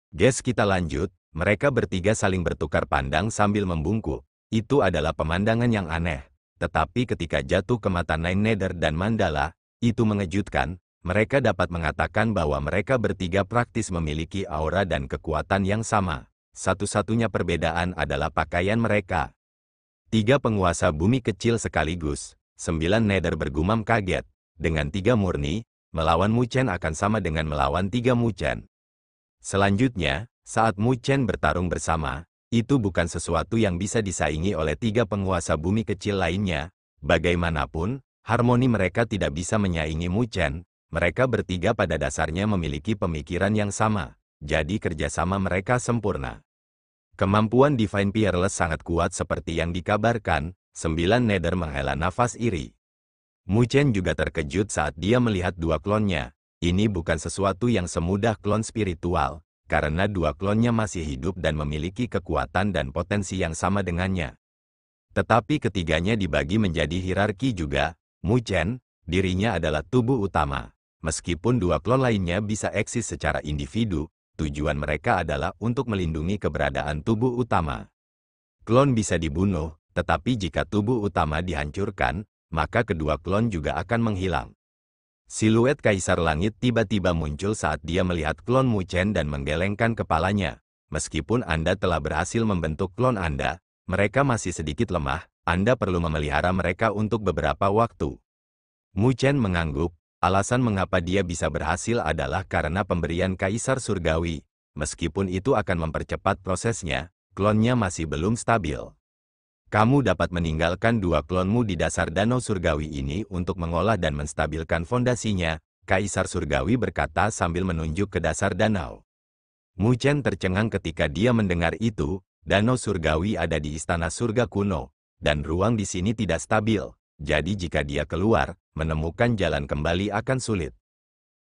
Guys, kita lanjut. Mereka bertiga saling bertukar pandang sambil membungkuk. Itu adalah pemandangan yang aneh. Tetapi ketika jatuh ke mata Nine Nether dan Mandala, itu mengejutkan. Mereka dapat mengatakan bahwa mereka bertiga praktis memiliki aura dan kekuatan yang sama. Satu-satunya perbedaan adalah pakaian mereka. 3 penguasa bumi kecil sekaligus. 9 Nether bergumam kaget. Dengan 3 murni, melawan Mu Chen akan sama dengan melawan 3 Mu Chen. Selanjutnya, saat Mu Chen bertarung bersama, itu bukan sesuatu yang bisa disaingi oleh 3 penguasa bumi kecil lainnya. Bagaimanapun, harmoni mereka tidak bisa menyaingi Mu Chen. Mereka bertiga pada dasarnya memiliki pemikiran yang sama, jadi kerjasama mereka sempurna. Kemampuan Divine Peerless sangat kuat seperti yang dikabarkan. 9 Nether menghela nafas iri. Mu Chen juga terkejut saat dia melihat 2 klonnya. Ini bukan sesuatu yang semudah klon spiritual, karena 2 klonnya masih hidup dan memiliki kekuatan dan potensi yang sama dengannya. Tetapi ketiganya dibagi menjadi hierarki juga. Mu Chen, dirinya adalah tubuh utama. Meskipun 2 klon lainnya bisa eksis secara individu, tujuan mereka adalah untuk melindungi keberadaan tubuh utama. Klon bisa dibunuh, tetapi jika tubuh utama dihancurkan, maka kedua klon juga akan menghilang. Siluet Kaisar Langit tiba-tiba muncul saat dia melihat klon Mu Chen dan menggelengkan kepalanya. Meskipun Anda telah berhasil membentuk klon Anda, mereka masih sedikit lemah. Anda perlu memelihara mereka untuk beberapa waktu. Mu Chen mengangguk. Alasan mengapa dia bisa berhasil adalah karena pemberian Kaisar Surgawi. Meskipun itu akan mempercepat prosesnya, klonnya masih belum stabil. Kamu dapat meninggalkan 2 klonmu di dasar danau surgawi ini untuk mengolah dan menstabilkan fondasinya, Kaisar Surgawi berkata sambil menunjuk ke dasar danau. Mu Chen tercengang ketika dia mendengar itu. Danau surgawi ada di Istana Surga Kuno, dan ruang di sini tidak stabil. Jadi jika dia keluar, menemukan jalan kembali akan sulit.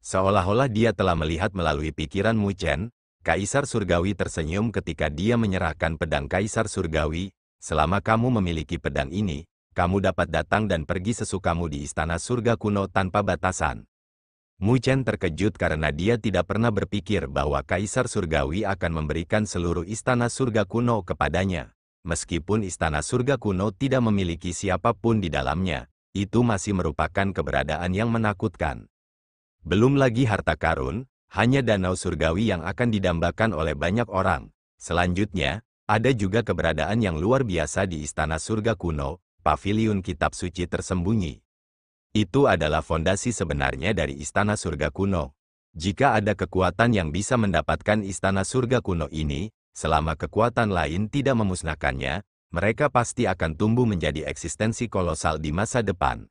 Seolah-olah dia telah melihat melalui pikiran Mu Chen. Kaisar Surgawi tersenyum ketika dia menyerahkan pedang Kaisar Surgawi. Selama kamu memiliki pedang ini, kamu dapat datang dan pergi sesukamu di Istana Surga Kuno tanpa batasan. Mu Chen terkejut karena dia tidak pernah berpikir bahwa Kaisar Surgawi akan memberikan seluruh Istana Surga Kuno kepadanya. Meskipun Istana Surga Kuno tidak memiliki siapapun di dalamnya, itu masih merupakan keberadaan yang menakutkan. Belum lagi harta karun, hanya danau surgawi yang akan didambakan oleh banyak orang. Selanjutnya, ada juga keberadaan yang luar biasa di Istana Surga Kuno, Paviliun Kitab Suci Tersembunyi. Itu adalah fondasi sebenarnya dari Istana Surga Kuno. Jika ada kekuatan yang bisa mendapatkan Istana Surga Kuno ini, selama kekuatan lain tidak memusnahkannya, mereka pasti akan tumbuh menjadi eksistensi kolosal di masa depan.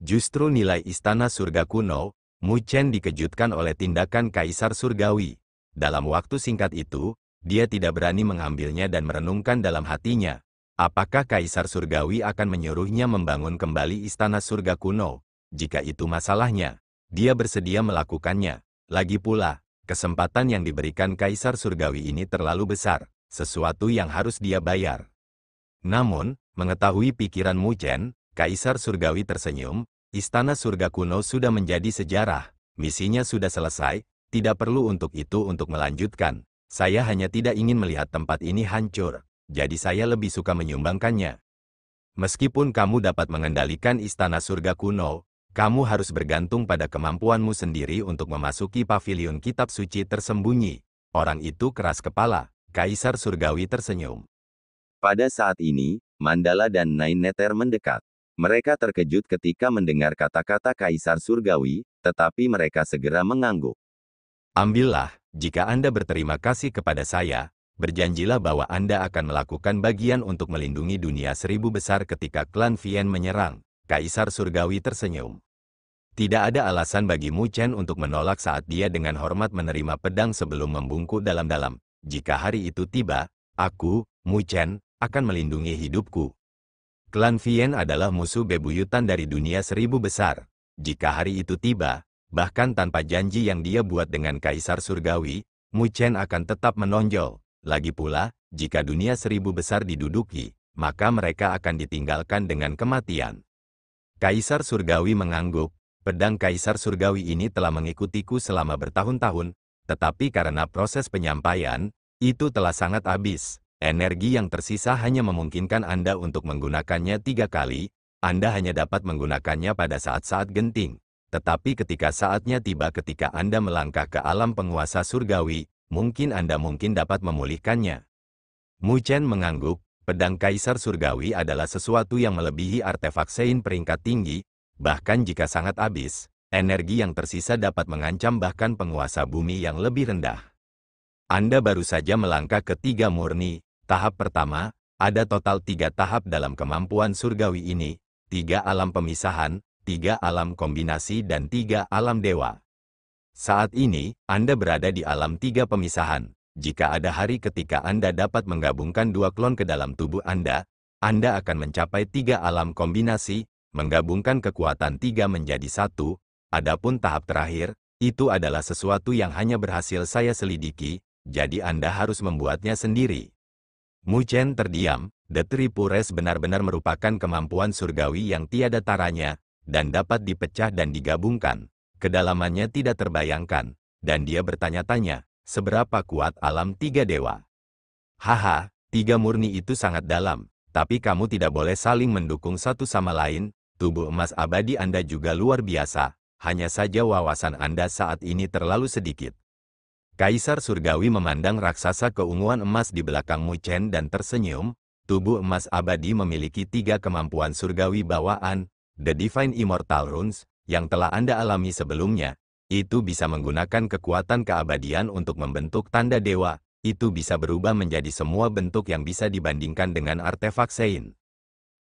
Justru nilai Istana Surga Kuno, Mu Chen dikejutkan oleh tindakan Kaisar Surgawi. Dalam waktu singkat itu, dia tidak berani mengambilnya dan merenungkan dalam hatinya. Apakah Kaisar Surgawi akan menyuruhnya membangun kembali Istana Surga Kuno? Jika itu masalahnya, dia bersedia melakukannya. Lagi pula, kesempatan yang diberikan Kaisar Surgawi ini terlalu besar, sesuatu yang harus dia bayar. Namun, mengetahui pikiran Mu Chen, Kaisar Surgawi tersenyum. Istana Surga Kuno sudah menjadi sejarah, misinya sudah selesai, tidak perlu untuk itu untuk melanjutkan. Saya hanya tidak ingin melihat tempat ini hancur, jadi saya lebih suka menyumbangkannya. Meskipun kamu dapat mengendalikan Istana Surga Kuno, kamu harus bergantung pada kemampuanmu sendiri untuk memasuki Paviliun Kitab Suci Tersembunyi. Orang itu keras kepala. Kaisar Surgawi tersenyum. Pada saat ini, Mandala dan Nine Nether mendekat. Mereka terkejut ketika mendengar kata-kata Kaisar Surgawi, tetapi mereka segera mengangguk. Ambillah, jika Anda berterima kasih kepada saya, berjanjilah bahwa Anda akan melakukan bagian untuk melindungi dunia 1000 besar ketika klan Vien menyerang. Kaisar Surgawi tersenyum. Tidak ada alasan bagi Mu Chen untuk menolak saat dia dengan hormat menerima pedang sebelum membungkuk dalam-dalam. Jika hari itu tiba, aku, Mu Chen, akan melindungi hidupku. Klan Vien adalah musuh bebuyutan dari dunia 1000 besar. Jika hari itu tiba, bahkan tanpa janji yang dia buat dengan Kaisar Surgawi, Mu Chen akan tetap menonjol. Lagi pula, jika dunia 1000 besar diduduki, maka mereka akan ditinggalkan dengan kematian. Kaisar Surgawi mengangguk. Pedang Kaisar Surgawi ini telah mengikutiku selama bertahun-tahun. Tetapi karena proses penyampaian, itu telah sangat habis. Energi yang tersisa hanya memungkinkan Anda untuk menggunakannya 3 kali. Anda hanya dapat menggunakannya pada saat-saat genting. Tetapi ketika saatnya tiba ketika Anda melangkah ke alam penguasa surgawi, mungkin Anda dapat memulihkannya. Mu Chen mengangguk. Pedang Kaisar Surgawi adalah sesuatu yang melebihi artefak Sein peringkat tinggi, bahkan jika sangat habis, energi yang tersisa dapat mengancam bahkan penguasa bumi yang lebih rendah. Anda baru saja melangkah ke 3 murni. Tahap pertama, ada total 3 tahap dalam kemampuan surgawi ini, 3 alam pemisahan, 3 alam kombinasi dan 3 alam dewa. Saat ini, Anda berada di alam 3 pemisahan. Jika ada hari ketika Anda dapat menggabungkan 2 klon ke dalam tubuh Anda akan mencapai 3 alam kombinasi, menggabungkan kekuatan 3 menjadi 1. Adapun tahap terakhir, itu adalah sesuatu yang hanya berhasil saya selidiki, jadi Anda harus membuatnya sendiri. Mu Chen terdiam. The Triple Race benar-benar merupakan kemampuan surgawi yang tiada taranya, dan dapat dipecah dan digabungkan. Kedalamannya tidak terbayangkan, dan dia bertanya-tanya, seberapa kuat alam 3 dewa? Haha, 3 murni itu sangat dalam, tapi kamu tidak boleh saling mendukung satu sama lain. Tubuh emas abadi Anda juga luar biasa, hanya saja wawasan Anda saat ini terlalu sedikit. Kaisar Surgawi memandang raksasa keunguan emas di belakang Mu Chen dan tersenyum. Tubuh emas abadi memiliki 3 kemampuan surgawi bawaan, The Divine Immortal Runes, yang telah Anda alami sebelumnya. Itu bisa menggunakan kekuatan keabadian untuk membentuk tanda dewa. Itu bisa berubah menjadi semua bentuk yang bisa dibandingkan dengan artefak Sein.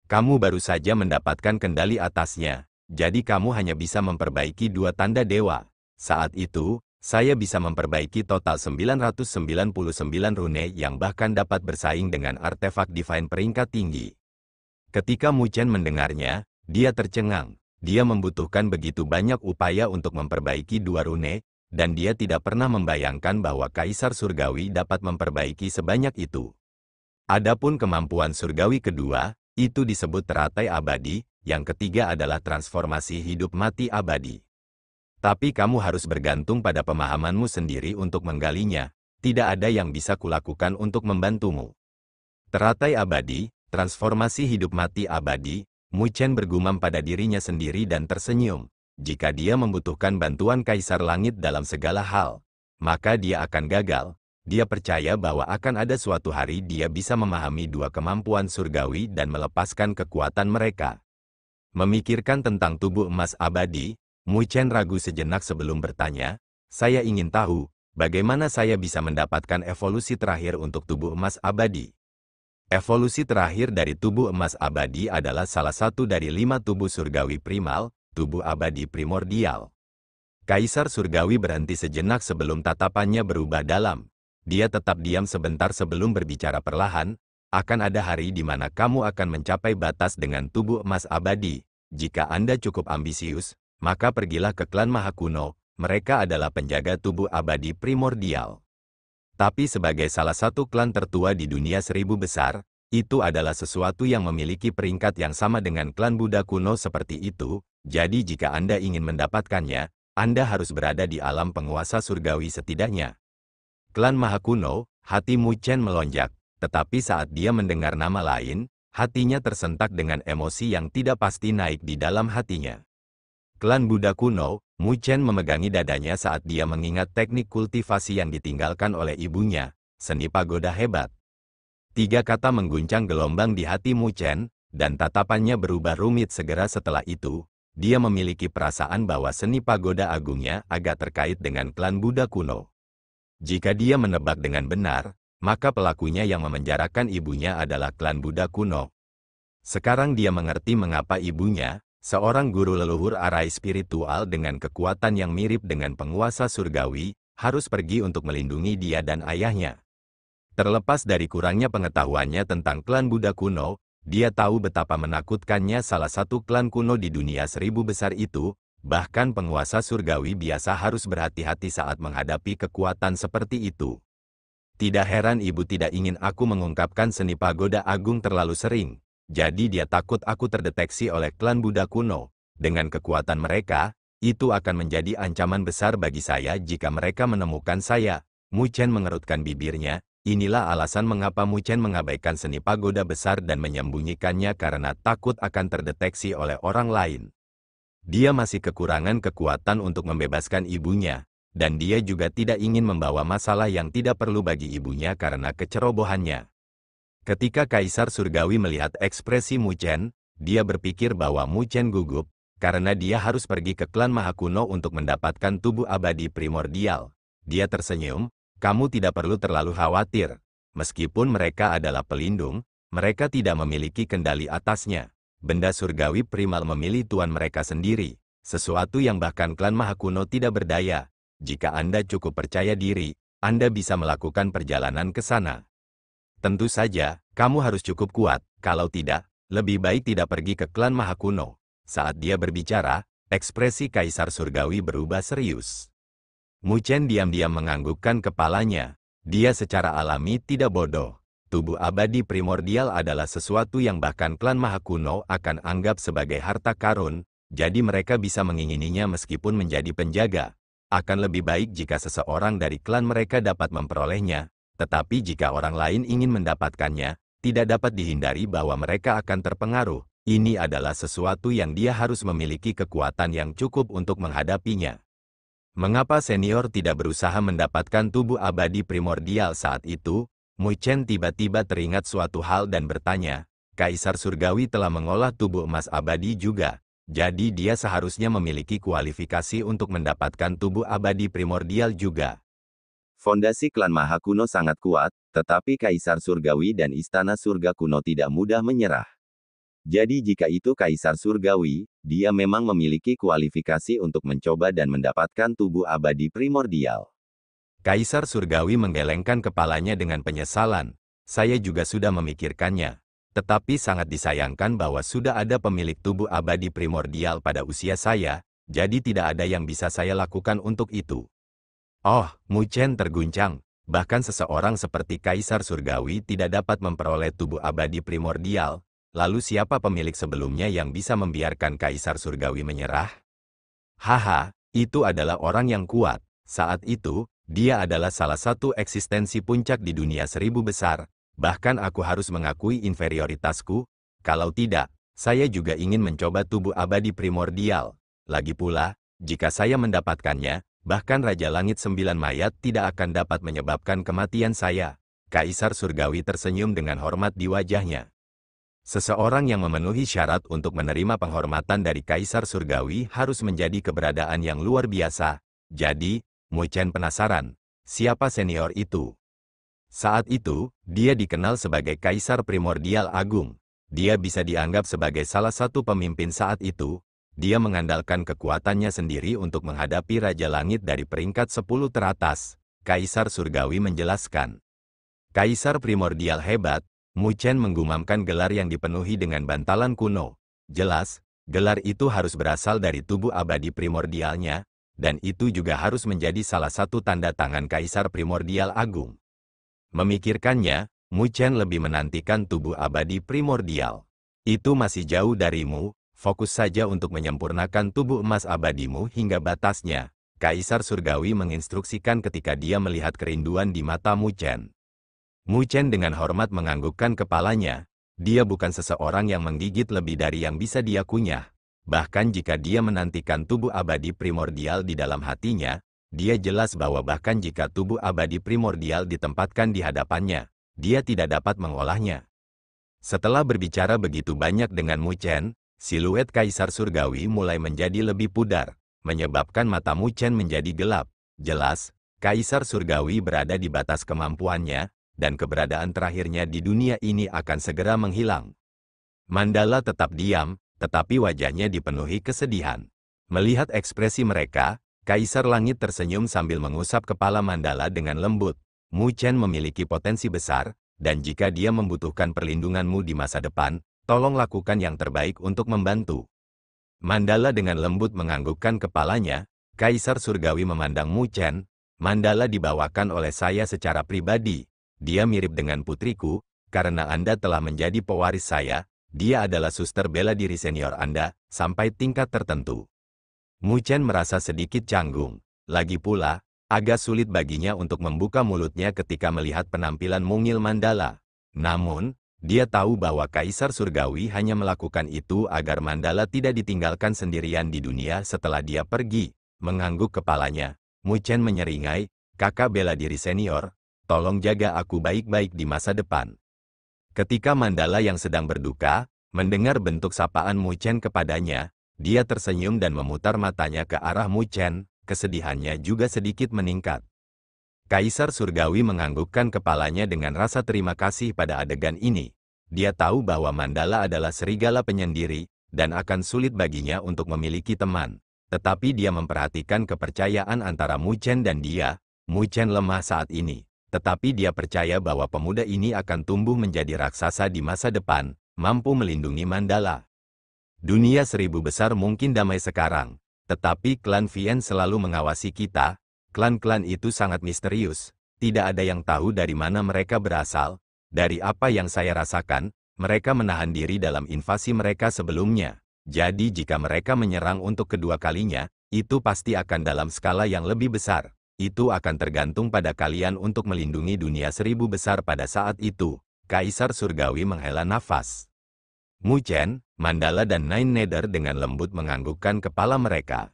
Kamu baru saja mendapatkan kendali atasnya, jadi kamu hanya bisa memperbaiki 2 tanda dewa. Saat itu, saya bisa memperbaiki total 999 rune yang bahkan dapat bersaing dengan artefak divine peringkat tinggi. Ketika Mu Chen mendengarnya, dia tercengang. Dia membutuhkan begitu banyak upaya untuk memperbaiki 2 rune, dan dia tidak pernah membayangkan bahwa Kaisar Surgawi dapat memperbaiki sebanyak itu. Adapun kemampuan surgawi kedua, itu disebut teratai abadi, yang ketiga adalah transformasi hidup mati abadi. Tapi kamu harus bergantung pada pemahamanmu sendiri untuk menggalinya, tidak ada yang bisa kulakukan untuk membantumu. Teratai abadi, transformasi hidup mati abadi. Mu Chen bergumam pada dirinya sendiri dan tersenyum. Jika dia membutuhkan bantuan Kaisar Langit dalam segala hal, maka dia akan gagal. Dia percaya bahwa akan ada suatu hari dia bisa memahami 2 kemampuan surgawi dan melepaskan kekuatan mereka. Memikirkan tentang tubuh emas abadi, Mu Chen ragu sejenak sebelum bertanya, saya ingin tahu, bagaimana saya bisa mendapatkan evolusi terakhir untuk tubuh emas abadi? Evolusi terakhir dari tubuh emas abadi adalah salah satu dari 5 tubuh surgawi primal, tubuh abadi primordial. Kaisar Surgawi berhenti sejenak sebelum tatapannya berubah dalam. Dia tetap diam sebentar sebelum berbicara perlahan. Akan ada hari di mana kamu akan mencapai batas dengan tubuh emas abadi. Jika Anda cukup ambisius, maka pergilah ke klan Mahakuno. Mereka adalah penjaga tubuh abadi primordial. Tapi sebagai salah satu klan tertua di dunia 1000 besar, itu adalah sesuatu yang memiliki peringkat yang sama dengan klan Buddha kuno seperti itu. Jadi jika Anda ingin mendapatkannya, Anda harus berada di alam penguasa surgawi setidaknya. Klan Mahakuno, hati Mu Chen melonjak, tetapi saat dia mendengar nama lain, hatinya tersentak dengan emosi yang tidak pasti naik di dalam hatinya. Klan Buddha kuno, Mu Chen memegangi dadanya saat dia mengingat teknik kultivasi yang ditinggalkan oleh ibunya, seni pagoda hebat. 3 kata mengguncang gelombang di hati Mu Chen, dan tatapannya berubah rumit segera setelah itu. Dia memiliki perasaan bahwa seni pagoda agungnya agak terkait dengan klan Buddha kuno. Jika dia menebak dengan benar, maka pelakunya yang memenjarakan ibunya adalah klan Buddha kuno. Sekarang dia mengerti mengapa ibunya, seorang guru leluhur arai spiritual dengan kekuatan yang mirip dengan penguasa surgawi, harus pergi untuk melindungi dia dan ayahnya. Terlepas dari kurangnya pengetahuannya tentang klan Buddha kuno, dia tahu betapa menakutkannya salah satu klan kuno di dunia 1000 besar itu. Bahkan penguasa surgawi biasa harus berhati-hati saat menghadapi kekuatan seperti itu. Tidak heran ibu tidak ingin aku mengungkapkan seni pagoda agung terlalu sering. Jadi dia takut aku terdeteksi oleh klan Buddha kuno. Dengan kekuatan mereka, Itu akan menjadi ancaman besar bagi saya jika mereka menemukan saya. Mu Chen mengerutkan bibirnya. Inilah alasan mengapa Mu Chen mengabaikan seni pagoda besar dan menyembunyikannya karena takut akan terdeteksi oleh orang lain. Dia masih kekurangan kekuatan untuk membebaskan ibunya, dan dia juga tidak ingin membawa masalah yang tidak perlu bagi ibunya karena kecerobohannya. Ketika Kaisar Surgawi melihat ekspresi Mu Chen, dia berpikir bahwa Mu Chen gugup, karena dia harus pergi ke klan Mahakuno untuk mendapatkan tubuh abadi primordial. Dia tersenyum, kamu tidak perlu terlalu khawatir. Meskipun mereka adalah pelindung, mereka tidak memiliki kendali atasnya. Benda surgawi primal memilih tuan mereka sendiri, sesuatu yang bahkan klan Mahakuno tidak berdaya. Jika Anda cukup percaya diri, Anda bisa melakukan perjalanan ke sana. Tentu saja, kamu harus cukup kuat, kalau tidak, lebih baik tidak pergi ke klan Mahakuno. Saat dia berbicara, ekspresi Kaisar Surgawi berubah serius. Mu Chen diam-diam menganggukkan kepalanya. Dia secara alami tidak bodoh. Tubuh abadi primordial adalah sesuatu yang bahkan klan Mahakuno akan anggap sebagai harta karun, jadi mereka bisa mengingininya meskipun menjadi penjaga. Akan lebih baik jika seseorang dari klan mereka dapat memperolehnya, tetapi jika orang lain ingin mendapatkannya, tidak dapat dihindari bahwa mereka akan terpengaruh. Ini adalah sesuatu yang dia harus memiliki kekuatan yang cukup untuk menghadapinya. Mengapa senior tidak berusaha mendapatkan tubuh abadi primordial saat itu? Mu Chen tiba-tiba teringat suatu hal dan bertanya, Kaisar Surgawi telah mengolah tubuh emas abadi juga, jadi dia seharusnya memiliki kualifikasi untuk mendapatkan tubuh abadi primordial juga. Fondasi klan Mahakuno sangat kuat, tetapi Kaisar Surgawi dan Istana Surga Kuno tidak mudah menyerah. Jadi jika itu Kaisar Surgawi, dia memang memiliki kualifikasi untuk mencoba dan mendapatkan tubuh abadi primordial. Kaisar Surgawi menggelengkan kepalanya dengan penyesalan. Saya juga sudah memikirkannya. Tetapi sangat disayangkan bahwa sudah ada pemilik tubuh abadi primordial pada usia saya, jadi tidak ada yang bisa saya lakukan untuk itu. Oh, Mu Chen terguncang. Bahkan seseorang seperti Kaisar Surgawi tidak dapat memperoleh tubuh abadi primordial. Lalu siapa pemilik sebelumnya yang bisa membiarkan Kaisar Surgawi menyerah? Haha, itu adalah orang yang kuat. Saat itu, dia adalah salah satu eksistensi puncak di dunia 1000 besar. Bahkan aku harus mengakui inferioritasku. Kalau tidak, saya juga ingin mencoba tubuh abadi primordial. Lagi pula, jika saya mendapatkannya, bahkan Raja Langit 9 mayat tidak akan dapat menyebabkan kematian saya. Kaisar Surgawi tersenyum dengan hormat di wajahnya. Seseorang yang memenuhi syarat untuk menerima penghormatan dari Kaisar Surgawi harus menjadi keberadaan yang luar biasa. Jadi, Mu Chen penasaran, siapa senior itu? Saat itu, dia dikenal sebagai Kaisar Primordial Agung. Dia bisa dianggap sebagai salah satu pemimpin saat itu. Dia mengandalkan kekuatannya sendiri untuk menghadapi Raja Langit dari peringkat 10 teratas. Kaisar Surgawi menjelaskan. Kaisar Primordial hebat. Mu Chen menggumamkan gelar yang dipenuhi dengan bantalan kuno. Jelas, gelar itu harus berasal dari tubuh abadi primordialnya, dan itu juga harus menjadi salah satu tanda tangan Kaisar Primordial Agung. Memikirkannya, Mu Chen lebih menantikan tubuh abadi primordial. Itu masih jauh darimu, fokus saja untuk menyempurnakan tubuh emas abadimu hingga batasnya. Kaisar Surgawi menginstruksikan ketika dia melihat kerinduan di mata Mu Chen. Mu Chen dengan hormat menganggukkan kepalanya. Dia bukan seseorang yang menggigit lebih dari yang bisa dia kunyah. Bahkan jika dia menantikan tubuh abadi primordial di dalam hatinya, dia jelas bahwa bahkan jika tubuh abadi primordial ditempatkan di hadapannya, dia tidak dapat mengolahnya. Setelah berbicara begitu banyak dengan Mu Chen, siluet Kaisar Surgawi mulai menjadi lebih pudar, menyebabkan mata Mu Chen menjadi gelap. Jelas, Kaisar Surgawi berada di batas kemampuannya, dan keberadaan terakhirnya di dunia ini akan segera menghilang. Mandala tetap diam, tetapi wajahnya dipenuhi kesedihan. Melihat ekspresi mereka, Kaisar Langit tersenyum sambil mengusap kepala Mandala dengan lembut. Mu Chen memiliki potensi besar, dan jika dia membutuhkan perlindunganmu di masa depan, tolong lakukan yang terbaik untuk membantu. Mandala dengan lembut menganggukkan kepalanya. Kaisar Surgawi memandang Mu Chen. Mandala dibawakan oleh saya secara pribadi. Dia mirip dengan putriku, karena Anda telah menjadi pewaris saya. Dia adalah suster bela diri senior Anda, sampai tingkat tertentu. Mu Chen merasa sedikit canggung. Lagi pula, agak sulit baginya untuk membuka mulutnya ketika melihat penampilan mungil Mandala. Namun, dia tahu bahwa Kaisar Surgawi hanya melakukan itu agar Mandala tidak ditinggalkan sendirian di dunia setelah dia pergi. Mengangguk kepalanya, Mu Chen menyeringai, "Kakak bela diri senior, tolong jaga aku baik-baik di masa depan." Ketika Mandala yang sedang berduka, mendengar bentuk sapaan Mu Chen kepadanya, dia tersenyum dan memutar matanya ke arah Mu Chen, kesedihannya juga sedikit meningkat. Kaisar Surgawi menganggukkan kepalanya dengan rasa terima kasih pada adegan ini. Dia tahu bahwa Mandala adalah serigala penyendiri, dan akan sulit baginya untuk memiliki teman. Tetapi dia memperhatikan kepercayaan antara Mu Chen dan dia. Mu Chen lemah saat ini, tetapi dia percaya bahwa pemuda ini akan tumbuh menjadi raksasa di masa depan, mampu melindungi Mandala. Dunia seribu besar mungkin damai sekarang, tetapi klan Vian selalu mengawasi kita. Klan-klan itu sangat misterius, tidak ada yang tahu dari mana mereka berasal. Dari apa yang saya rasakan, mereka menahan diri dalam invasi mereka sebelumnya. Jadi jika mereka menyerang untuk kedua kalinya, itu pasti akan dalam skala yang lebih besar. Itu akan tergantung pada kalian untuk melindungi dunia seribu besar pada saat itu. Kaisar Surgawi menghela nafas. Mu Chen, Mandala dan Nine Nether dengan lembut menganggukkan kepala mereka.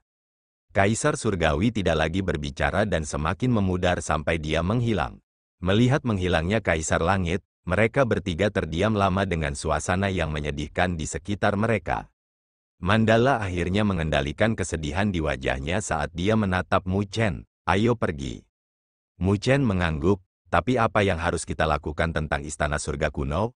Kaisar Surgawi tidak lagi berbicara dan semakin memudar sampai dia menghilang. Melihat menghilangnya Kaisar Langit, mereka bertiga terdiam lama dengan suasana yang menyedihkan di sekitar mereka. Mandala akhirnya mengendalikan kesedihan di wajahnya saat dia menatap Mu Chen. "Ayo pergi." Mu Chen mengangguk, "Tapi apa yang harus kita lakukan tentang Istana Surga Kuno?"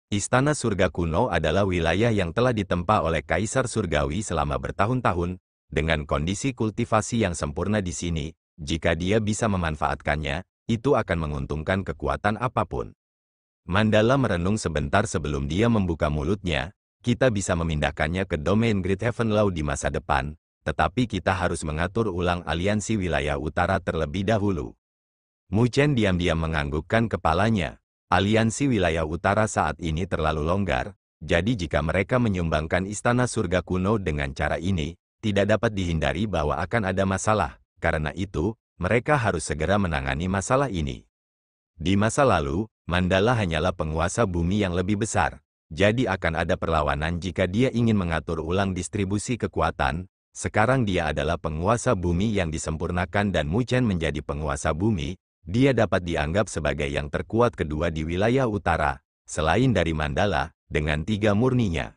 Istana Surga Kuno adalah wilayah yang telah ditempa oleh Kaisar Surgawi selama bertahun-tahun, dengan kondisi kultivasi yang sempurna di sini. Jika dia bisa memanfaatkannya, itu akan menguntungkan kekuatan apapun. Mandala merenung sebentar sebelum dia membuka mulutnya. "Kita bisa memindahkannya ke domain Great Heaven Law di masa depan, tetapi kita harus mengatur ulang aliansi wilayah utara terlebih dahulu." Mu Chen diam-diam menganggukkan kepalanya. Aliansi wilayah utara saat ini terlalu longgar, jadi jika mereka menyumbangkan Istana Surga Kuno dengan cara ini, tidak dapat dihindari bahwa akan ada masalah. Karena itu, mereka harus segera menangani masalah ini. Di masa lalu, Mandala hanyalah penguasa bumi yang lebih besar, jadi akan ada perlawanan jika dia ingin mengatur ulang distribusi kekuatan. Sekarang dia adalah penguasa bumi yang disempurnakan dan Mu Chen menjadi penguasa bumi. Dia dapat dianggap sebagai yang terkuat kedua di wilayah utara, selain dari Mandala, dengan 3 murninya.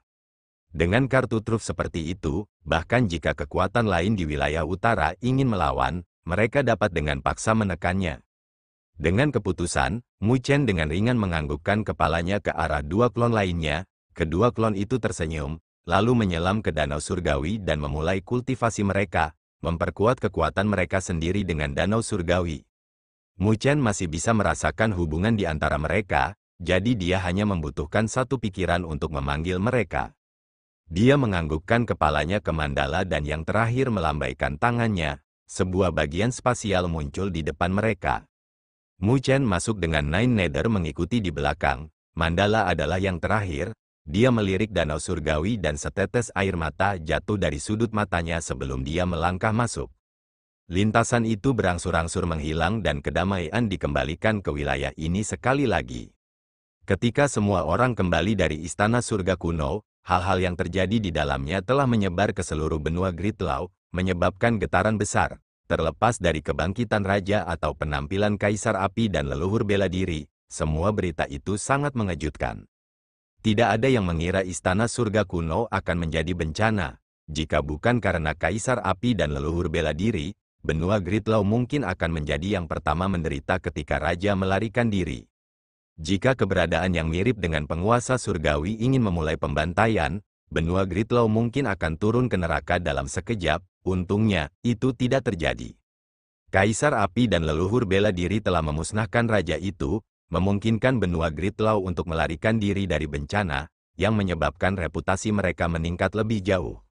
Dengan kartu truf seperti itu, bahkan jika kekuatan lain di wilayah utara ingin melawan, mereka dapat dengan paksa menekannya. Dengan keputusan, Mu Chen dengan ringan menganggukkan kepalanya ke arah 2 klon lainnya. Kedua klon itu tersenyum, lalu menyelam ke Danau Surgawi dan memulai kultivasi mereka, memperkuat kekuatan mereka sendiri dengan Danau Surgawi. Mu Chen masih bisa merasakan hubungan di antara mereka, jadi dia hanya membutuhkan satu pikiran untuk memanggil mereka. Dia menganggukkan kepalanya ke Mandala dan yang terakhir melambaikan tangannya. Sebuah bagian spasial muncul di depan mereka. Mu Chen masuk dengan Nine Nether mengikuti di belakang. Mandala adalah yang terakhir. Dia melirik Danau Surgawi dan setetes air mata jatuh dari sudut matanya sebelum dia melangkah masuk. Lintasan itu berangsur-angsur menghilang dan kedamaian dikembalikan ke wilayah ini sekali lagi. Ketika semua orang kembali dari Istana Surga Kuno, hal-hal yang terjadi di dalamnya telah menyebar ke seluruh benua Great Law, menyebabkan getaran besar. Terlepas dari kebangkitan raja atau penampilan Kaisar Api dan leluhur bela diri, semua berita itu sangat mengejutkan. Tidak ada yang mengira Istana Surga Kuno akan menjadi bencana. Jika bukan karena Kaisar Api dan leluhur bela diri, benua Great Law mungkin akan menjadi yang pertama menderita ketika raja melarikan diri. Jika keberadaan yang mirip dengan penguasa surgawi ingin memulai pembantaian, benua Great Law mungkin akan turun ke neraka dalam sekejap. Untungnya, itu tidak terjadi. Kaisar Api dan leluhur bela diri telah memusnahkan raja itu, memungkinkan benua Great Law untuk melarikan diri dari bencana, yang menyebabkan reputasi mereka meningkat lebih jauh.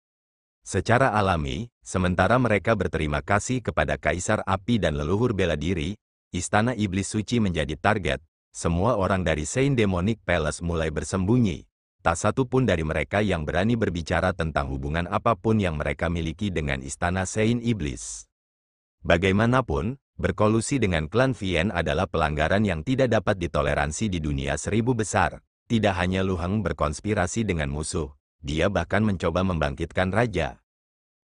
Secara alami, sementara mereka berterima kasih kepada Kaisar Api dan leluhur bela diri, Istana Iblis Suci menjadi target. Semua orang dari Saint Demonic Palace mulai bersembunyi. tak satu pun dari mereka yang berani berbicara tentang hubungan apapun yang mereka miliki dengan istana Saint Iblis. Bagaimanapun, berkolusi dengan klan Vian adalah pelanggaran yang tidak dapat ditoleransi di dunia seribu besar. Tidak hanya Lu Heng berkonspirasi dengan musuh, dia bahkan mencoba membangkitkan raja.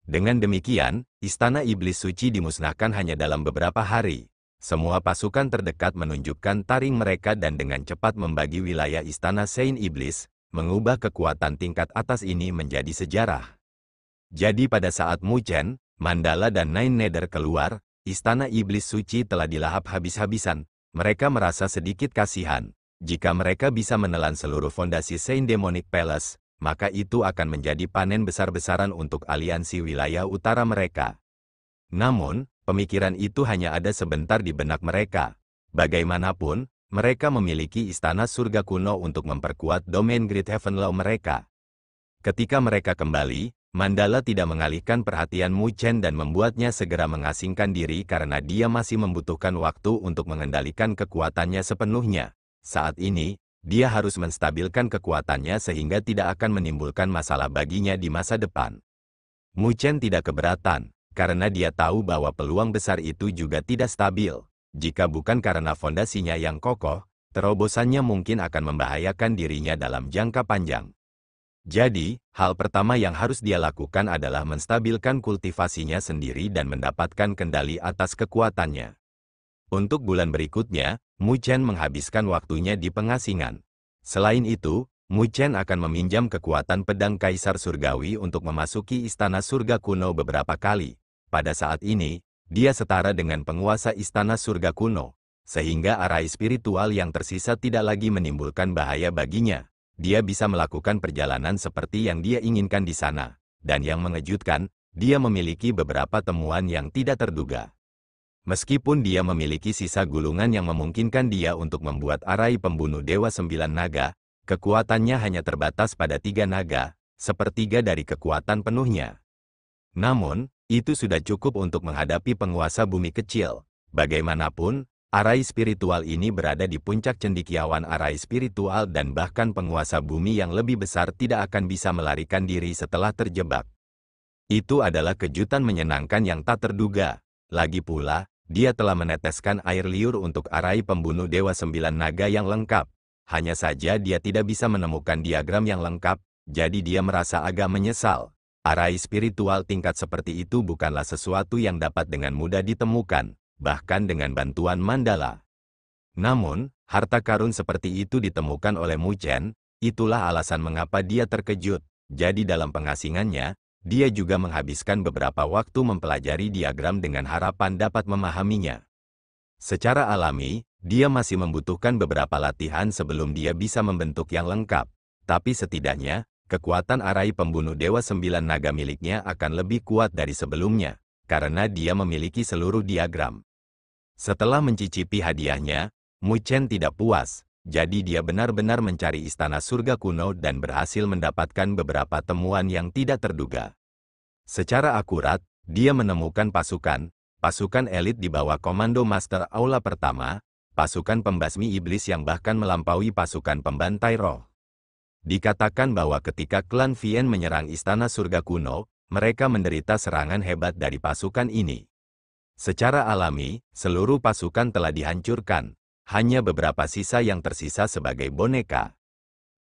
Dengan demikian, istana iblis suci dimusnahkan hanya dalam beberapa hari. Semua pasukan terdekat menunjukkan taring mereka dan dengan cepat membagi wilayah istana Saint Iblis, mengubah kekuatan tingkat atas ini menjadi sejarah. Jadi pada saat Mu Chen, Mandala dan Nine Nether keluar, istana iblis suci telah dilahap habis-habisan. Mereka merasa sedikit kasihan. Jika mereka bisa menelan seluruh fondasi Saint Demonic Palace, maka itu akan menjadi panen besar-besaran untuk aliansi wilayah utara mereka. Namun, pemikiran itu hanya ada sebentar di benak mereka. Bagaimanapun, mereka memiliki istana surga kuno untuk memperkuat domain Great Heaven Law mereka. Ketika mereka kembali, Mandala tidak mengalihkan perhatian Mu Chen dan membuatnya segera mengasingkan diri karena dia masih membutuhkan waktu untuk mengendalikan kekuatannya sepenuhnya. Saat ini, dia harus menstabilkan kekuatannya sehingga tidak akan menimbulkan masalah baginya di masa depan. Mu Chen tidak keberatan, karena dia tahu bahwa peluang besar itu juga tidak stabil. Jika bukan karena fondasinya yang kokoh, terobosannya mungkin akan membahayakan dirinya dalam jangka panjang. Jadi, hal pertama yang harus dia lakukan adalah menstabilkan kultivasinya sendiri dan mendapatkan kendali atas kekuatannya. Untuk bulan berikutnya, Mu Chen menghabiskan waktunya di pengasingan. Selain itu, Mu Chen akan meminjam kekuatan pedang Kaisar Surgawi untuk memasuki istana surga kuno beberapa kali. Pada saat ini, dia setara dengan penguasa istana surga kuno, sehingga arai spiritual yang tersisa tidak lagi menimbulkan bahaya baginya. Dia bisa melakukan perjalanan seperti yang dia inginkan di sana. Dan yang mengejutkan, dia memiliki beberapa temuan yang tidak terduga. Meskipun dia memiliki sisa gulungan yang memungkinkan dia untuk membuat arai pembunuh Dewa Sembilan Naga, kekuatannya hanya terbatas pada 3 naga, sepertiga dari kekuatan penuhnya. Namun, itu sudah cukup untuk menghadapi penguasa bumi kecil. Bagaimanapun, arai spiritual ini berada di puncak cendekiawan arai spiritual dan bahkan penguasa bumi yang lebih besar tidak akan bisa melarikan diri setelah terjebak. Itu adalah kejutan menyenangkan yang tak terduga. Lagi pula, dia telah meneteskan air liur untuk arai pembunuh Dewa Sembilan Naga yang lengkap. Hanya saja dia tidak bisa menemukan diagram yang lengkap, jadi dia merasa agak menyesal. Arai spiritual tingkat seperti itu bukanlah sesuatu yang dapat dengan mudah ditemukan, bahkan dengan bantuan Mandala. Namun, harta karun seperti itu ditemukan oleh Mu Chen, itulah alasan mengapa dia terkejut. Jadi dalam pengasingannya, dia juga menghabiskan beberapa waktu mempelajari diagram dengan harapan dapat memahaminya. Secara alami, dia masih membutuhkan beberapa latihan sebelum dia bisa membentuk yang lengkap. Tapi setidaknya, kekuatan arai pembunuh Dewa Sembilan Naga miliknya akan lebih kuat dari sebelumnya, karena dia memiliki seluruh diagram. Setelah mencicipi hadiahnya, Mu Chen tidak puas, jadi dia benar-benar mencari istana surga kuno dan berhasil mendapatkan beberapa temuan yang tidak terduga. Secara akurat, dia menemukan pasukan elit di bawah komando Master Aula pertama, pasukan pembasmi iblis yang bahkan melampaui pasukan pembantai roh. Dikatakan bahwa ketika klan Vian menyerang istana surga kuno, mereka menderita serangan hebat dari pasukan ini. Secara alami, seluruh pasukan telah dihancurkan, hanya beberapa sisa yang tersisa sebagai boneka.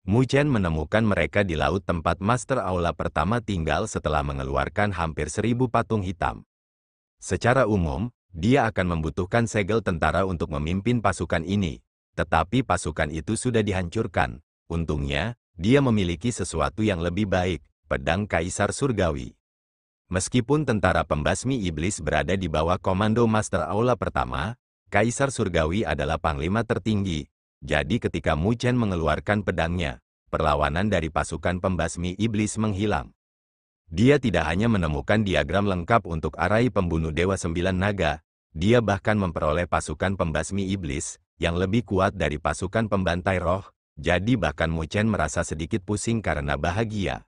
Mu Chen menemukan mereka di laut tempat Master Aula pertama tinggal setelah mengeluarkan hampir 1000 patung hitam. Secara umum, dia akan membutuhkan segel tentara untuk memimpin pasukan ini, tetapi pasukan itu sudah dihancurkan. Untungnya, dia memiliki sesuatu yang lebih baik, pedang Kaisar Surgawi. Meskipun tentara pembasmi iblis berada di bawah komando Master Aula pertama, Kaisar Surgawi adalah panglima tertinggi. Jadi ketika Mu Chen mengeluarkan pedangnya, perlawanan dari pasukan pembasmi iblis menghilang. Dia tidak hanya menemukan diagram lengkap untuk arai pembunuh Dewa Sembilan Naga, dia bahkan memperoleh pasukan pembasmi iblis yang lebih kuat dari pasukan pembantai roh, jadi bahkan Mu Chen merasa sedikit pusing karena bahagia.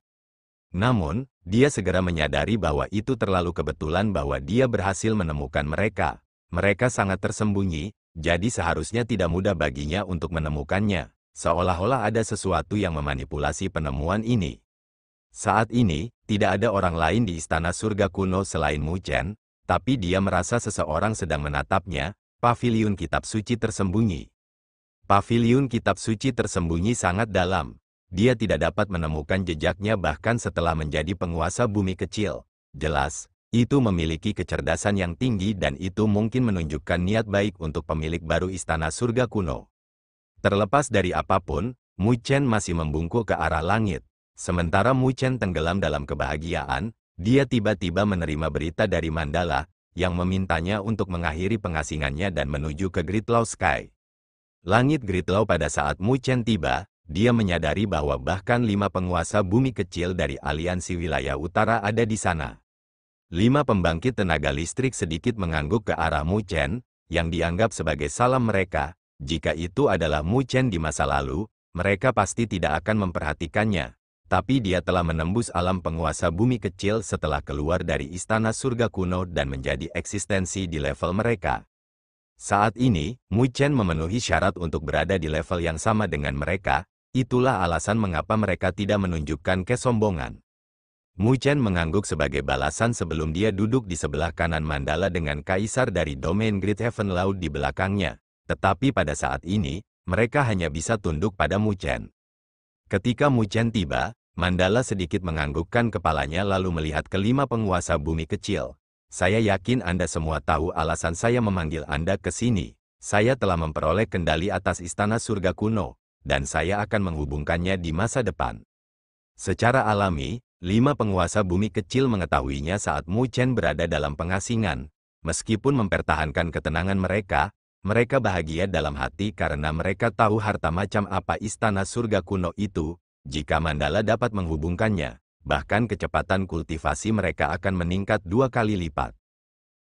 Namun, dia segera menyadari bahwa itu terlalu kebetulan bahwa dia berhasil menemukan mereka. Mereka sangat tersembunyi, jadi seharusnya tidak mudah baginya untuk menemukannya. seolah-olah ada sesuatu yang memanipulasi penemuan ini. Saat ini, tidak ada orang lain di Istana Surga Kuno selain Mu Chen, tapi dia merasa seseorang sedang menatapnya. Paviliun Kitab Suci tersembunyi. Paviliun Kitab Suci tersembunyi sangat dalam. Dia tidak dapat menemukan jejaknya bahkan setelah menjadi penguasa bumi kecil. Jelas, itu memiliki kecerdasan yang tinggi dan itu mungkin menunjukkan niat baik untuk pemilik baru Istana Surga Kuno. Terlepas dari apapun, Mu Chen masih membungkuk ke arah langit. Sementara Mu Chen tenggelam dalam kebahagiaan, dia tiba-tiba menerima berita dari Mandala, yang memintanya untuk mengakhiri pengasingannya dan menuju ke Gridlaw Sky. Langit Gridlaw pada saat Mu Chen tiba, dia menyadari bahwa bahkan 5 penguasa bumi kecil dari aliansi wilayah utara ada di sana. 5 pembangkit tenaga listrik sedikit mengangguk ke arah Mu Chen, yang dianggap sebagai salam mereka. Jika itu adalah Mu Chen di masa lalu, mereka pasti tidak akan memperhatikannya. Tapi dia telah menembus alam penguasa bumi kecil setelah keluar dari Istana Surga Kuno dan menjadi eksistensi di level mereka. Saat ini, Mu Chen memenuhi syarat untuk berada di level yang sama dengan mereka. Itulah alasan mengapa mereka tidak menunjukkan kesombongan. Mu Chen mengangguk sebagai balasan sebelum dia duduk di sebelah kanan Mandala dengan kaisar dari domain Great Heaven Law di belakangnya. Tetapi pada saat ini, mereka hanya bisa tunduk pada Mu Chen. Ketika Mu Chen tiba, Mandala sedikit menganggukkan kepalanya lalu melihat kelima penguasa bumi kecil. Saya yakin Anda semua tahu alasan saya memanggil Anda ke sini. Saya telah memperoleh kendali atas Istana Surga Kuno, dan saya akan menghubungkannya di masa depan. Secara alami, 5 penguasa bumi kecil mengetahuinya saat Mu Chen berada dalam pengasingan. Meskipun mempertahankan ketenangan mereka, mereka bahagia dalam hati karena mereka tahu harta macam apa Istana Surga Kuno itu. Jika Mandala dapat menghubungkannya, bahkan kecepatan kultivasi mereka akan meningkat 2 kali lipat.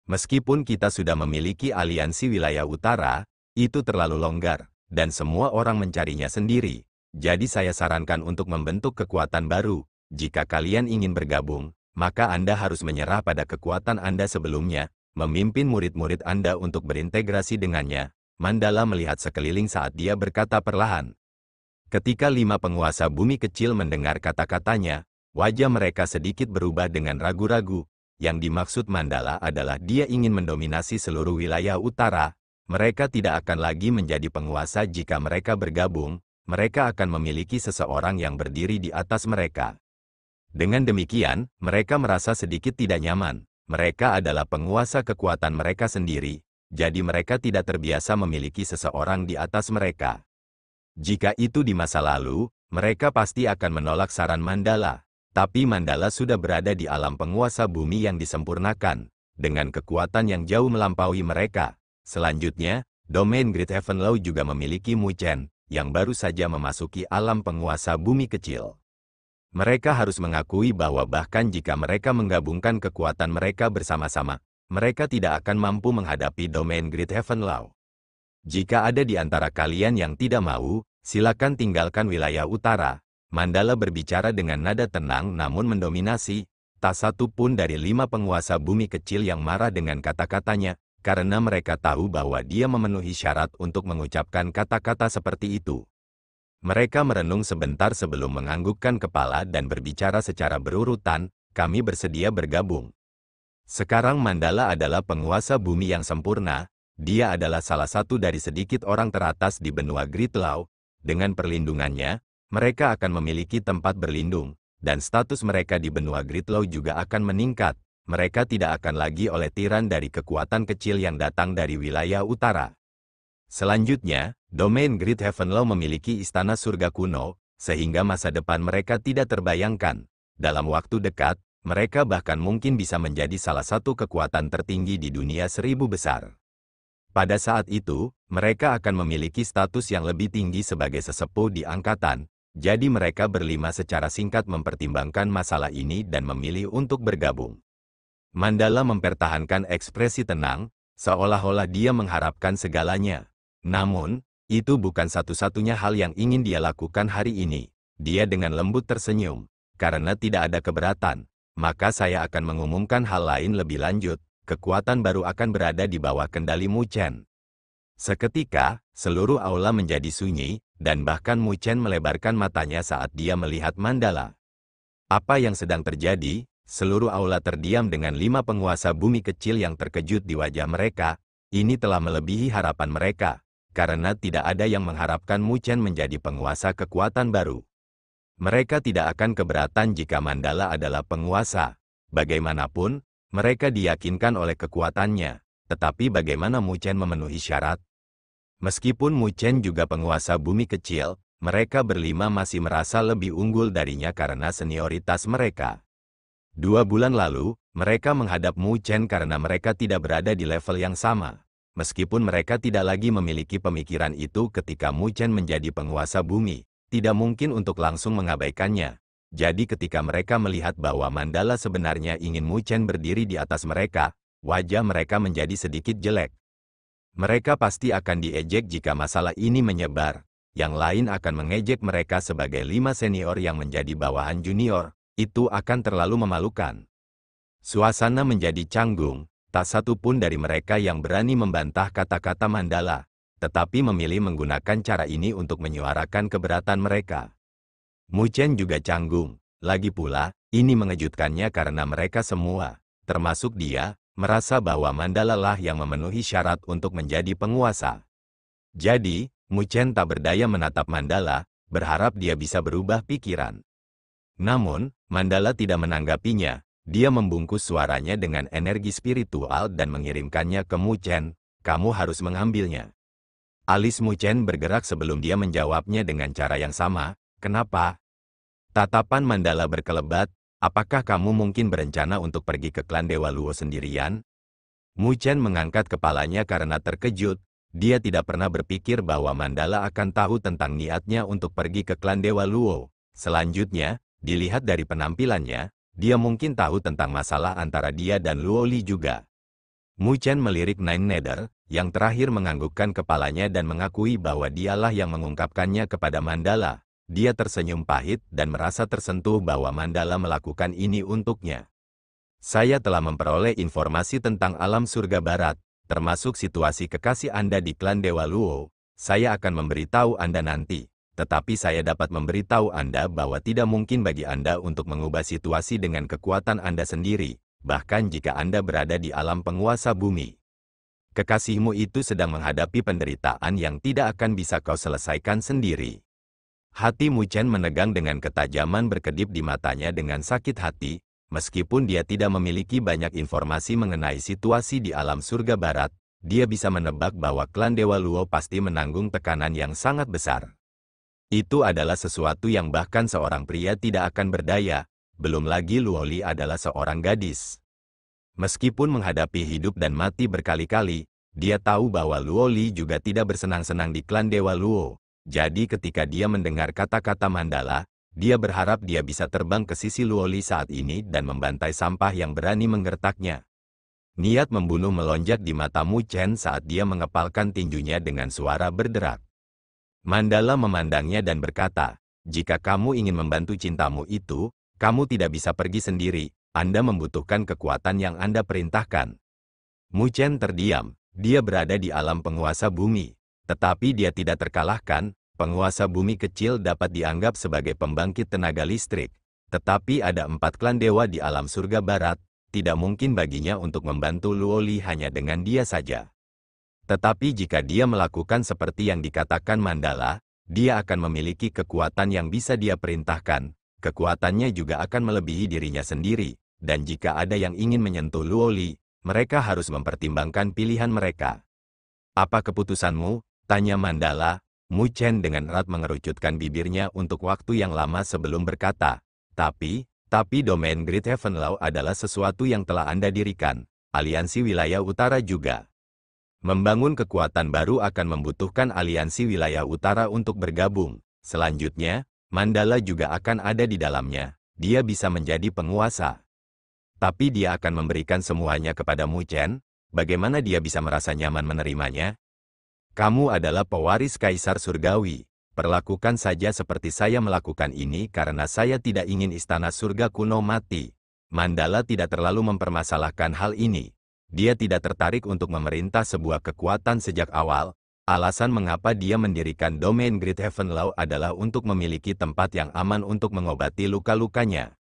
Meskipun kita sudah memiliki aliansi wilayah utara, itu terlalu longgar, dan semua orang mencarinya sendiri. Jadi saya sarankan untuk membentuk kekuatan baru. Jika kalian ingin bergabung, maka Anda harus menyerah pada kekuatan Anda sebelumnya, memimpin murid-murid Anda untuk berintegrasi dengannya. Mandala melihat sekeliling saat dia berkata perlahan. Ketika 5 penguasa bumi kecil mendengar kata-katanya, wajah mereka sedikit berubah dengan ragu-ragu. Yang dimaksud Mandala adalah dia ingin mendominasi seluruh wilayah utara. Mereka tidak akan lagi menjadi penguasa jika mereka bergabung, mereka akan memiliki seseorang yang berdiri di atas mereka. Dengan demikian, mereka merasa sedikit tidak nyaman. Mereka adalah penguasa kekuatan mereka sendiri, jadi mereka tidak terbiasa memiliki seseorang di atas mereka. Jika itu di masa lalu, mereka pasti akan menolak saran Mandala. Tapi Mandala sudah berada di alam penguasa bumi yang disempurnakan, dengan kekuatan yang jauh melampaui mereka. Selanjutnya, domain Great Heaven Law juga memiliki Mu Chen, yang baru saja memasuki alam penguasa bumi kecil. Mereka harus mengakui bahwa bahkan jika mereka menggabungkan kekuatan mereka bersama-sama, mereka tidak akan mampu menghadapi domain Great Heaven Law. Jika ada di antara kalian yang tidak mau, silakan tinggalkan wilayah utara. Mandala berbicara dengan nada tenang namun mendominasi. Tak satu pun dari 5 penguasa bumi kecil yang marah dengan kata-katanya, karena mereka tahu bahwa dia memenuhi syarat untuk mengucapkan kata-kata seperti itu. Mereka merenung sebentar sebelum menganggukkan kepala dan berbicara secara berurutan, kami bersedia bergabung. Sekarang Mandala adalah penguasa bumi yang sempurna, dia adalah salah satu dari sedikit orang teratas di benua Gridlaw. Dengan perlindungannya, mereka akan memiliki tempat berlindung, dan status mereka di benua Gridlaw juga akan meningkat. Mereka tidak akan lagi oleh tiran dari kekuatan kecil yang datang dari wilayah utara. Selanjutnya, domain Great Heaven Law memiliki Istana Surga Kuno, sehingga masa depan mereka tidak terbayangkan. Dalam waktu dekat, mereka bahkan mungkin bisa menjadi salah satu kekuatan tertinggi di dunia 1000 besar. Pada saat itu, mereka akan memiliki status yang lebih tinggi sebagai sesepuh di angkatan, jadi mereka berlima secara singkat mempertimbangkan masalah ini dan memilih untuk bergabung. Mandala mempertahankan ekspresi tenang, seolah-olah dia mengharapkan segalanya. Namun, itu bukan satu-satunya hal yang ingin dia lakukan hari ini. Dia dengan lembut tersenyum. Karena tidak ada keberatan, maka saya akan mengumumkan hal lain lebih lanjut. Kekuatan baru akan berada di bawah kendali Mu Chen. Seketika, seluruh aula menjadi sunyi, dan bahkan Mu Chen melebarkan matanya saat dia melihat Mandala. Apa yang sedang terjadi? Seluruh aula terdiam dengan 5 penguasa bumi kecil yang terkejut di wajah mereka. Ini telah melebihi harapan mereka, karena tidak ada yang mengharapkan Mu Chen menjadi penguasa kekuatan baru. Mereka tidak akan keberatan jika Mandala adalah penguasa. Bagaimanapun, mereka diyakinkan oleh kekuatannya. Tetapi bagaimana Mu Chen memenuhi syarat? Meskipun Mu Chen juga penguasa bumi kecil, mereka berlima masih merasa lebih unggul darinya karena senioritas mereka. 2 bulan lalu, mereka menghadap Mu Chen karena mereka tidak berada di level yang sama. Meskipun mereka tidak lagi memiliki pemikiran itu ketika Mu Chen menjadi penguasa bumi, tidak mungkin untuk langsung mengabaikannya. Jadi ketika mereka melihat bahwa Mandala sebenarnya ingin Mu Chen berdiri di atas mereka, wajah mereka menjadi sedikit jelek. Mereka pasti akan diejek jika masalah ini menyebar. Yang lain akan mengejek mereka sebagai 5 senior yang menjadi bawahan junior. Itu akan terlalu memalukan. Suasana menjadi canggung, tak satu pun dari mereka yang berani membantah kata-kata Mandala, tetapi memilih menggunakan cara ini untuk menyuarakan keberatan mereka. Mu Chen juga canggung, lagi pula, ini mengejutkannya karena mereka semua, termasuk dia, merasa bahwa Mandala lah yang memenuhi syarat untuk menjadi penguasa. Jadi, Mu Chen tak berdaya menatap Mandala, berharap dia bisa berubah pikiran. Namun, Mandala tidak menanggapinya. Dia membungkus suaranya dengan energi spiritual dan mengirimkannya ke Mu Chen. Kamu harus mengambilnya. Alis Mu Chen bergerak sebelum dia menjawabnya dengan cara yang sama. Kenapa? Tatapan Mandala berkelebat. Apakah kamu mungkin berencana untuk pergi ke klan Dewa Luo sendirian? Mu Chen mengangkat kepalanya karena terkejut. Dia tidak pernah berpikir bahwa Mandala akan tahu tentang niatnya untuk pergi ke klan Dewa Luo. Selanjutnya, dilihat dari penampilannya, dia mungkin tahu tentang masalah antara dia dan Luo Li juga. Mu Chen melirik Nine Nether, yang terakhir menganggukkan kepalanya dan mengakui bahwa dialah yang mengungkapkannya kepada Mandala. Dia tersenyum pahit dan merasa tersentuh bahwa Mandala melakukan ini untuknya. Saya telah memperoleh informasi tentang alam surga barat, termasuk situasi kekasih Anda di klan Dewa Luo. Saya akan memberitahu Anda nanti. Tetapi saya dapat memberitahu Anda bahwa tidak mungkin bagi Anda untuk mengubah situasi dengan kekuatan Anda sendiri, bahkan jika Anda berada di alam penguasa bumi. Kekasihmu itu sedang menghadapi penderitaan yang tidak akan bisa kau selesaikan sendiri. Hati Mu Chen menegang dengan ketajaman berkedip di matanya dengan sakit hati, meskipun dia tidak memiliki banyak informasi mengenai situasi di alam surga barat, dia bisa menebak bahwa klan Dewa Luo pasti menanggung tekanan yang sangat besar. Itu adalah sesuatu yang bahkan seorang pria tidak akan berdaya, belum lagi Luo Li adalah seorang gadis. Meskipun menghadapi hidup dan mati berkali-kali, dia tahu bahwa Luo Li juga tidak bersenang-senang di klan Dewa Luo. Jadi ketika dia mendengar kata-kata Mandala, dia berharap dia bisa terbang ke sisi Luo Li saat ini dan membantai sampah yang berani menggertaknya. Niat membunuh melonjak di mata Mu Chen saat dia mengepalkan tinjunya dengan suara berderak. Mandala memandangnya dan berkata, jika kamu ingin membantu cintamu itu, kamu tidak bisa pergi sendiri, Anda membutuhkan kekuatan yang Anda perintahkan. Mu Chen terdiam, dia berada di alam penguasa bumi, tetapi dia tidak terkalahkan. Penguasa bumi kecil dapat dianggap sebagai pembangkit tenaga listrik, tetapi ada 4 klan dewa di alam surga barat, tidak mungkin baginya untuk membantu Luo Li hanya dengan dia saja. Tetapi jika dia melakukan seperti yang dikatakan Mandala, dia akan memiliki kekuatan yang bisa dia perintahkan, kekuatannya juga akan melebihi dirinya sendiri, dan jika ada yang ingin menyentuh Luo Li, mereka harus mempertimbangkan pilihan mereka. Apa keputusanmu? Tanya Mandala. Mu Chen dengan erat mengerucutkan bibirnya untuk waktu yang lama sebelum berkata, tapi domain Great Heaven Law adalah sesuatu yang telah Anda dirikan, aliansi wilayah utara juga. Membangun kekuatan baru akan membutuhkan aliansi wilayah utara untuk bergabung. Selanjutnya, Mandala juga akan ada di dalamnya, dia bisa menjadi penguasa. Tapi dia akan memberikan semuanya kepada Mu Chen, bagaimana dia bisa merasa nyaman menerimanya? Kamu adalah pewaris Kaisar Surgawi, perlakukan saja seperti saya melakukan ini karena saya tidak ingin istana surga kuno mati. Mandala tidak terlalu mempermasalahkan hal ini. Dia tidak tertarik untuk memerintah sebuah kekuatan sejak awal, Alasan mengapa dia mendirikan domain Great Heaven Law adalah untuk memiliki tempat yang aman untuk mengobati luka-lukanya.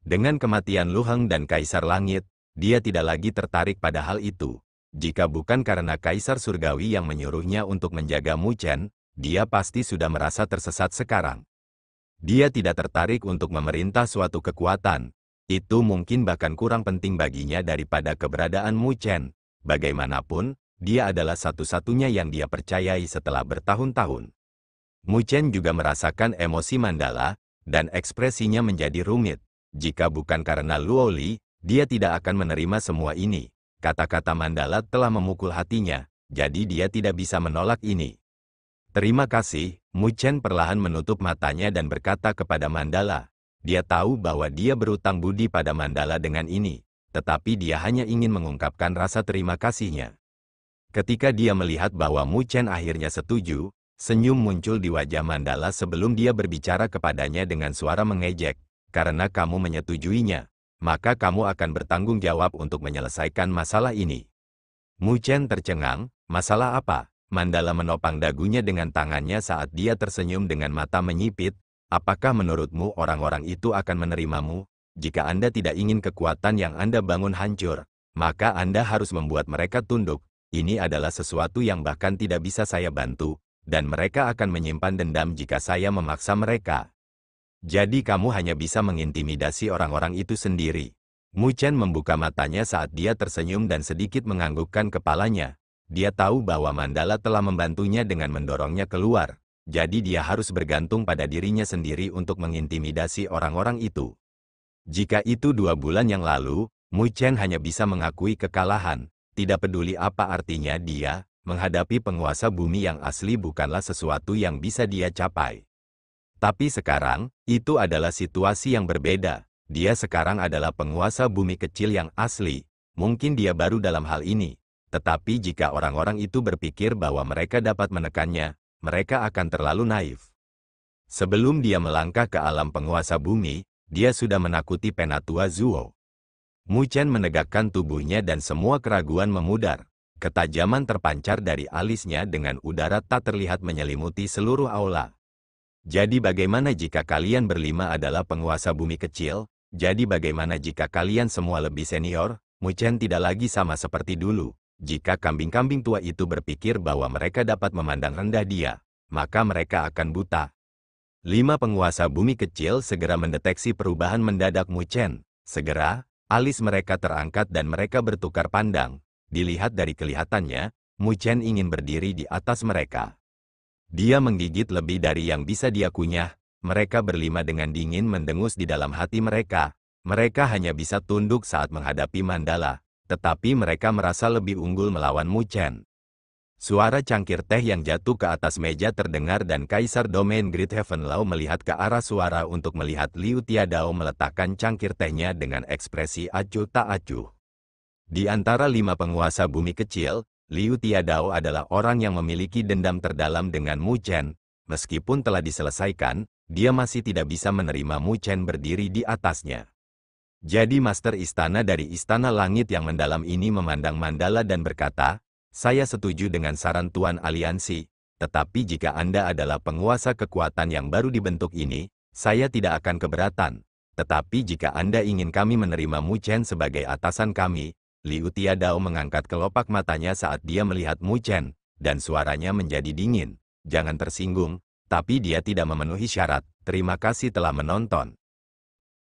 Dengan kematian Lu Heng dan Kaisar Langit, dia tidak lagi tertarik pada hal itu. Jika bukan karena Kaisar Surgawi yang menyuruhnya untuk menjaga Mu Chen, dia pasti sudah merasa tersesat sekarang. Dia tidak tertarik untuk memerintah suatu kekuatan. Itu mungkin bahkan kurang penting baginya daripada keberadaan Mu Chen. Bagaimanapun, dia adalah satu-satunya yang dia percayai setelah bertahun-tahun. Mu Chen juga merasakan emosi Mandala, dan ekspresinya menjadi rumit. Jika bukan karena Luo Li, dia tidak akan menerima semua ini. Kata-kata Mandala telah memukul hatinya, jadi dia tidak bisa menolak ini. Terima kasih, Mu Chen perlahan menutup matanya dan berkata kepada Mandala. Dia tahu bahwa dia berutang budi pada Mandala dengan ini, tetapi dia hanya ingin mengungkapkan rasa terima kasihnya. Ketika dia melihat bahwa Mu Chen akhirnya setuju, senyum muncul di wajah Mandala sebelum dia berbicara kepadanya dengan suara mengejek. Karena kamu menyetujuinya, maka kamu akan bertanggung jawab untuk menyelesaikan masalah ini. Mu Chen tercengang, masalah apa? Mandala menopang dagunya dengan tangannya saat dia tersenyum dengan mata menyipit. Apakah menurutmu orang-orang itu akan menerimamu? Jika Anda tidak ingin kekuatan yang Anda bangun hancur, maka Anda harus membuat mereka tunduk. Ini adalah sesuatu yang bahkan tidak bisa saya bantu, dan mereka akan menyimpan dendam jika saya memaksa mereka. Jadi kamu hanya bisa mengintimidasi orang-orang itu sendiri. Mu Chen membuka matanya saat dia tersenyum dan sedikit menganggukkan kepalanya. Dia tahu bahwa Mandala telah membantunya dengan mendorongnya keluar, jadi dia harus bergantung pada dirinya sendiri untuk mengintimidasi orang-orang itu. Jika itu 2 bulan yang lalu, Mu Chen hanya bisa mengakui kekalahan. Tidak peduli apa artinya dia, menghadapi penguasa bumi yang asli bukanlah sesuatu yang bisa dia capai. Tapi sekarang, itu adalah situasi yang berbeda. Dia sekarang adalah penguasa bumi kecil yang asli. Mungkin dia baru dalam hal ini. Tetapi jika orang-orang itu berpikir bahwa mereka dapat menekannya, mereka akan terlalu naif. Sebelum dia melangkah ke alam penguasa bumi, dia sudah menakuti Penatua Zuo. Mu Chen menegakkan tubuhnya dan semua keraguan memudar. Ketajaman terpancar dari alisnya dengan udara tak terlihat menyelimuti seluruh aula. Jadi bagaimana jika kalian berlima adalah penguasa bumi kecil? Jadi bagaimana jika kalian semua lebih senior? Mu Chen tidak lagi sama seperti dulu. Jika kambing-kambing tua itu berpikir bahwa mereka dapat memandang rendah dia, maka mereka akan buta. 5 penguasa bumi kecil segera mendeteksi perubahan mendadak Mu Chen. Segera, alis mereka terangkat dan mereka bertukar pandang. Dilihat dari kelihatannya, Mu Chen ingin berdiri di atas mereka. Dia menggigit lebih dari yang bisa dia kunyah. Mereka berlima dengan dingin mendengus di dalam hati mereka. Mereka hanya bisa tunduk saat menghadapi Mandala, tetapi mereka merasa lebih unggul melawan Mu Chen. Suara cangkir teh yang jatuh ke atas meja terdengar dan Kaisar Domain Great Heaven Law melihat ke arah suara untuk melihat Liu Tiadao meletakkan cangkir tehnya dengan ekspresi acuh tak acuh. Di antara 5 penguasa bumi kecil, Liu Tiadao adalah orang yang memiliki dendam terdalam dengan Mu Chen. Meskipun telah diselesaikan, dia masih tidak bisa menerima Mu Chen berdiri di atasnya. Jadi Master Istana dari Istana Langit yang mendalam ini memandang Mandala dan berkata, saya setuju dengan saran Tuan Aliansi, tetapi jika Anda adalah penguasa kekuatan yang baru dibentuk ini, saya tidak akan keberatan. Tetapi jika Anda ingin kami menerima Mu Chen sebagai atasan kami, Liu Tiadao mengangkat kelopak matanya saat dia melihat Mu Chen, dan suaranya menjadi dingin. Jangan tersinggung, tapi dia tidak memenuhi syarat. Terima kasih telah menonton.